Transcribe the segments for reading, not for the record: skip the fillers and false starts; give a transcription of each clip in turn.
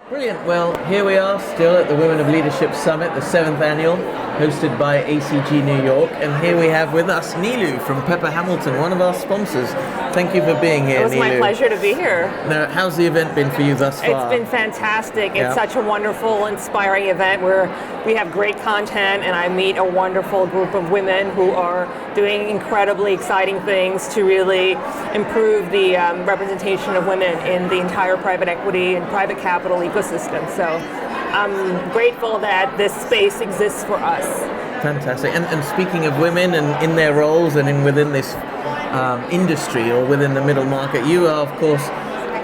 Brilliant. Well, here we are still at the Women of Leadership Summit, the 7th annual, hosted by ACG New York. And here we have with us Nilu from Pepper Hamilton, one of our sponsors. Thank you for being here, Nilu. It was my pleasure to be here. Now, how's the event been for you thus far? It's been fantastic. It's such a wonderful, inspiring event where we have great content and I meet a wonderful group of women who are doing incredibly exciting things to really improve the representation of women in the entire private equity and private capital ecosystem. So I'm grateful that this space exists for us. Fantastic. And speaking of women and in their roles and within this industry or within the middle market, you are, of course,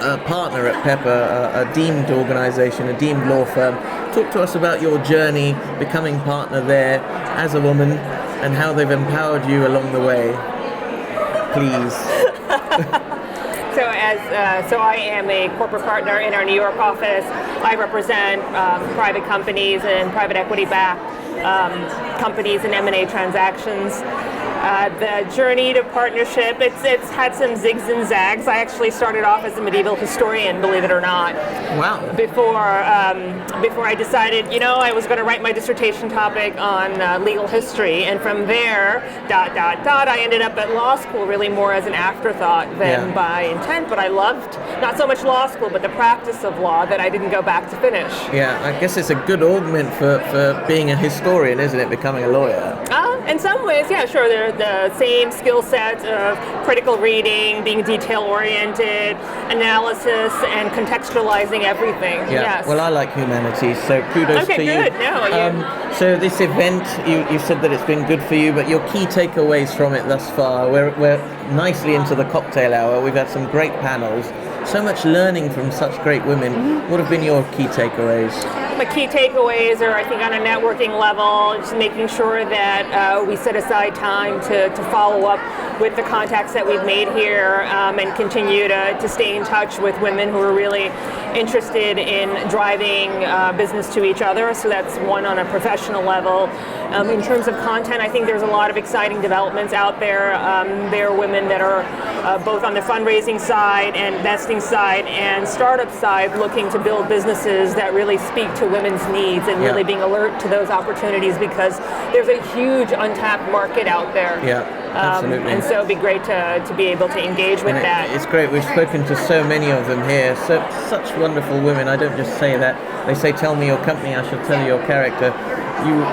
a partner at Pepper, a deemed organization, a deemed law firm. Talk to us about your journey becoming partner there as a woman and how they've empowered you along the way. Please. So I am a corporate partner in our New York office. I represent private companies and private equity-backed companies in M&A transactions. The journey to partnership, it's had some zigs and zags. I actually started off as a medieval historian, believe it or not. Wow. Before I decided, I was going to write my dissertation topic on legal history, and from there, I ended up at law school really more as an afterthought than by intent, but I loved not so much law school, but the practice of law that I didn't go back to finish. Yeah, I guess it's a good augment for being a historian, isn't it, becoming a lawyer? In some ways, yeah, sure. They're the same skill sets of critical reading, being detail-oriented, analysis, and contextualizing everything. Yeah. Yes. Well, I like humanities, so kudos to you. Okay, good. No, so this event, you said that it's been good for you, but your key takeaways from it thus far, we're nicely into the cocktail hour. We've had some great panels, so much learning from such great women. What have been your key takeaways? My key takeaways are, I think, on a networking level, just making sure that we set aside time to follow up with the contacts that we've made here and continue to stay in touch with women who are really interested in driving business to each other. So that's one on a professional level. In terms of content, I think there's a lot of exciting developments out there. There are women that are both on the fundraising side and investing side and startup side looking to build businesses that really speak to women's needs and really being alert to those opportunities, because there's a huge untapped market out there. Yeah, absolutely. And so it'd be great to be able to engage with that. It's great. We've spoken to so many of them here. Such wonderful women. I don't just say that. They say, tell me your company, I shall tell you your character.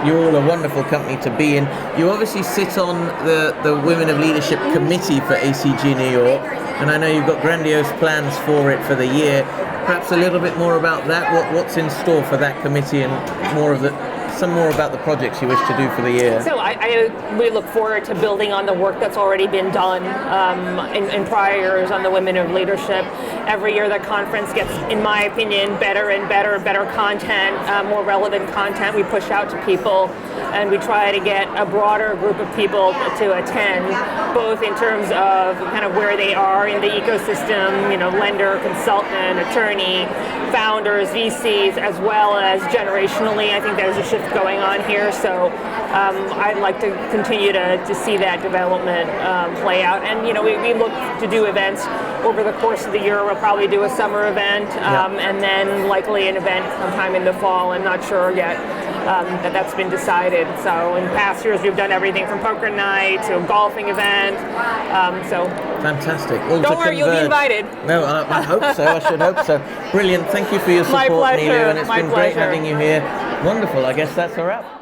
You're all a wonderful company to be in. You obviously sit on the Women of Leadership Committee for ACG New York, and I know you've got grandiose plans for it for the year. Perhaps a little bit more about that. What's in store for that committee, and some more about the projects you wish to do for the year. So we look forward to building on the work that's already been done in prior years on the Women of Leadership. Every year the conference gets, in my opinion, better and better content, more relevant content we push out to people, and we try to get a broader group of people to attend, both in terms of kind of where they are in the ecosystem, lender, consultant, attorney, founders, VCs, as well as generationally. I think there's a shift going on here, so I'd like to continue to see that development play out. And we look to do events over the course of the year. We'll probably do a summer event and then likely an event sometime in the fall. I'm not sure yet that's been decided. So in past years we've done everything from poker night to a golfing event. Fantastic. Well, don't worry, you'll be invited. No, I hope so. I should hope so. Brilliant. Thank you for your support, My pleasure. Nilu, and it's been great having you here. Wonderful. I guess that's a wrap.